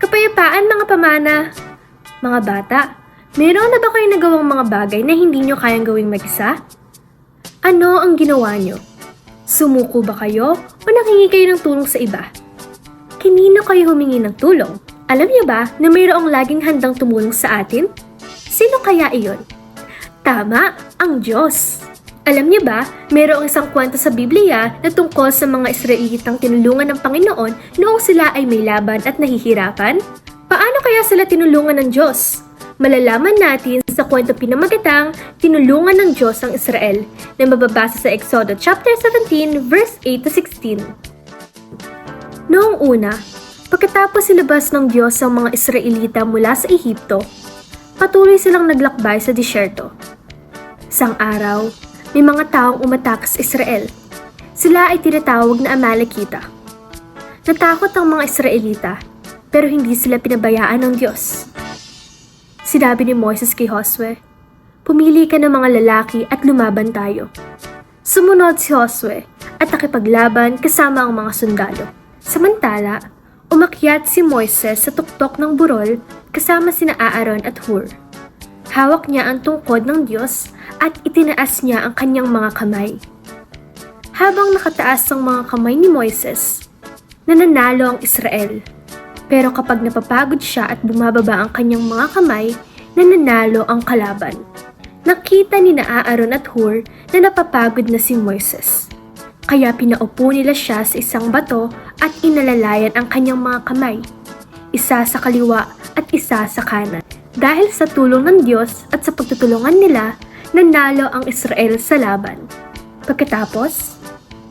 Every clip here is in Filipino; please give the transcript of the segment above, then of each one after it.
Kapayapaan mga pamana! Mga bata, meron na ba kayong nagawang mga bagay na hindi nyo kayang gawing mag-isa? Ano ang ginawa nyo? Sumuko ba kayo o nanghingi kayo ng tulong sa iba? Kanino kayo humingi ng tulong? Alam niyo ba na mayroong laging handang tumulong sa atin? Sino kaya iyon? Tama, ang Diyos! Alam niyo ba, mayroong isang kwento sa Biblia na tungkol sa mga Israelitang tinulungan ng Panginoon noong sila ay may laban at nahihirapan? Paano kaya sila tinulungan ng Diyos? Malalaman natin sa kwento pinamagatang Tinulungan ng Diyos ang Israel na mababasa sa Exodus chapter 17 verse 8 to 16. Noong una, pagkatapos silabas ng Diyos ang mga Israelita mula sa Ehipto, patuloy silang naglakbay sa disyerto. Isang araw, may mga taong umatake sa Israel. Sila ay tinatawag na Amalekita. Natakot ang mga Israelita, pero hindi sila pinabayaan ng Diyos. Sinabi ni Moises kay Josue, "Pumili ka ng mga lalaki at lumaban tayo." Sumunod si Josue at nakipaglaban kasama ang mga sundalo. Samantala, umakyat si Moises sa tuktok ng burol kasama sina Aaron at Hur. Hawak niya ang tungkod ng Diyos at itinaas niya ang kanyang mga kamay. Habang nakataas ang mga kamay ni Moises, nananalo ang Israel. Pero kapag napapagod siya at bumababa ang kanyang mga kamay, nananalo ang kalaban. Nakita ni Aaron at Hur na napapagod na si Moises. Kaya pinaupo nila siya sa isang bato at inalalayan ang kanyang mga kamay. Isa sa kaliwa at isa sa kanan. Dahil sa tulong ng Diyos at sa pagtutulungan nila, nanalo ang Israel sa laban. Pagkatapos,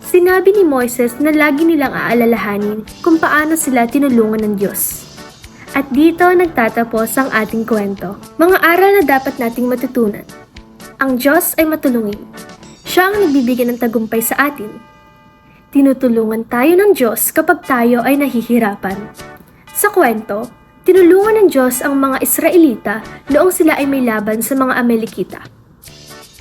sinabi ni Moises na lagi nilang aalalahanin kung paano sila tinulungan ng Diyos. At dito nagtatapos ang ating kwento. Mga aral na dapat nating matutunan. Ang Diyos ay matulungin. Siya ang nagbibigay ng tagumpay sa atin. Tinutulungan tayo ng Diyos kapag tayo ay nahihirapan. Sa kwento, tinulungan ng Diyos ang mga Israelita noong sila ay may laban sa mga Amalekita.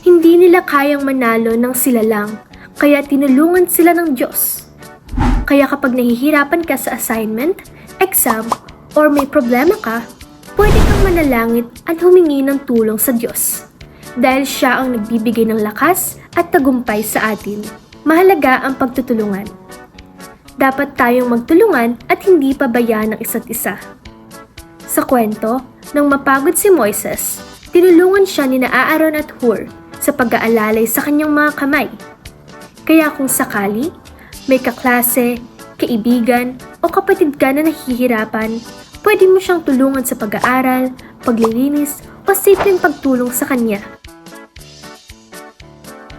Hindi nila kayang manalo ng sila lang, kaya tinulungan sila ng Diyos. Kaya kapag nahihirapan ka sa assignment, exam, or may problema ka, pwede kang manalangin at humingi ng tulong sa Diyos. Dahil siya ang nagbibigay ng lakas at tagumpay sa atin. Mahalaga ang pagtutulungan. Dapat tayong magtulungan at hindi pabayaan ng isa't isa. Sa kwento, nang mapagod si Moises, tinulungan siya ni Aaron at Hur sa pag-aalalay sa kanyang mga kamay. Kaya kung sakali, may kaklase, kaibigan, o kapatid ka na nahihirapan, pwede mo siyang tulungan sa pag-aaral, paglilinis, o simpleng pagtulong sa kanya.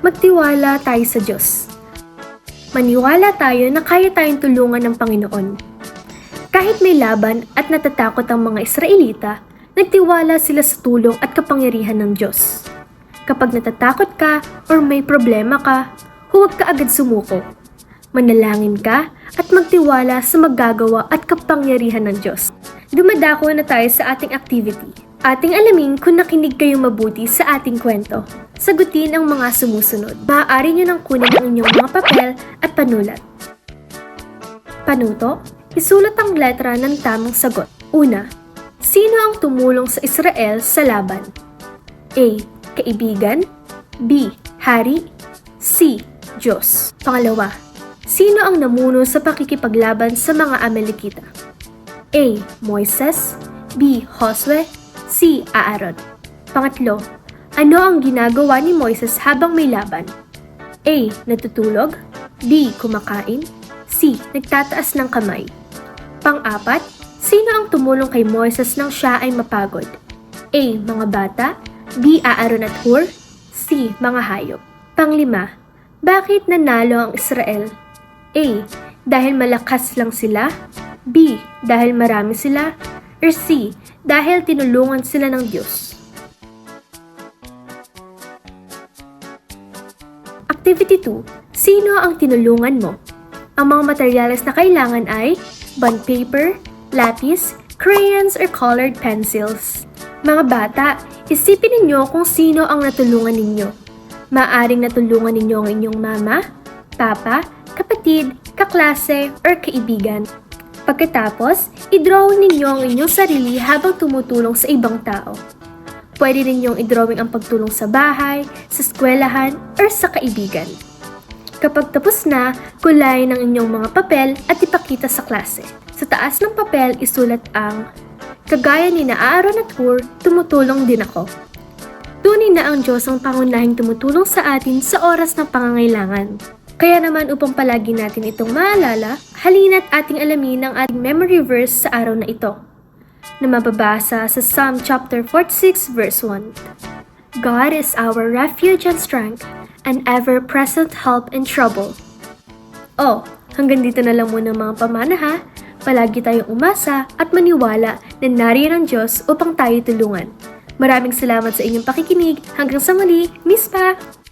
Magtiwala tayo sa Diyos. Maniwala tayo na kaya tayong tulungan ng Panginoon. Kahit may laban at natatakot ang mga Israelita, nagtiwala sila sa tulong at kapangyarihan ng Diyos. Kapag natatakot ka or may problema ka, huwag ka agad sumuko. Manalangin ka at magtiwala sa maggagawa at kapangyarihan ng Diyos. Dumadako na tayo sa ating activity. Ating alamin kung nakinig kayong mabuti sa ating kwento. Sagutin ang mga sumusunod. Maaari nyo nang kunin ang inyong mga papel at panulat. Panuto, isulat ang letra ng tamang sagot. Una, sino ang tumulong sa Israel sa laban? A. Kaibigan. B. Hari. C. Diyos. Pangalawa, sino ang namuno sa pakikipaglaban sa mga Amalekita? A. Moises. B. Josue. C. Aaron. Pangatlo, ano ang ginagawa ni Moises habang may laban? A. Natutulog. B. Kumakain. C. Nagtataas ng kamay. Pang-apat, sino ang tumulong kay Moises nang siya ay mapagod? A. Mga bata. B. Aaron at Hur. C. Mga hayop. Pang-lima, bakit nanalo ang Israel? A. Dahil malakas lang sila. B. Dahil marami sila. Or C. Dahil tinulungan sila ng Diyos. Activity 2. Sino ang tinulungan mo? Ang mga materyales na kailangan ay bond paper, lapis, crayons, or colored pencils. Mga bata, isipin ninyo kung sino ang natulungan ninyo. Maaring natulungan ninyo ang inyong mama, papa, kapatid, kaklase, or kaibigan. Pagkatapos, i-drawing ninyo ang inyong sarili habang tumutulong sa ibang tao. Pwede ninyong i-drawing ang pagtulong sa bahay, sa eskwelahan, or sa kaibigan. Kapag tapos na, kulayin ang inyong mga papel at ipakita sa klase. Sa taas ng papel, isulat ang kagaya ni na Aaron at Hur, tumutulong din ako. Tunay na ang Diyos ang pangunahing tumutulong sa atin sa oras ng pangangailangan. Kaya naman upang palagi natin itong maalala, halina't ating alamin ang ating memory verse sa araw na ito, na mababasa sa Psalm chapter 46 verse 1. God is our refuge and strength, an ever-present help in trouble. Oh, hanggang dito na lang muna mga pamana ha. Palagi tayong umasa at maniwala na nariyan ang Diyos upang tayo tulungan. Maraming salamat sa inyong pakikinig. Hanggang sa muli, Miss Pa!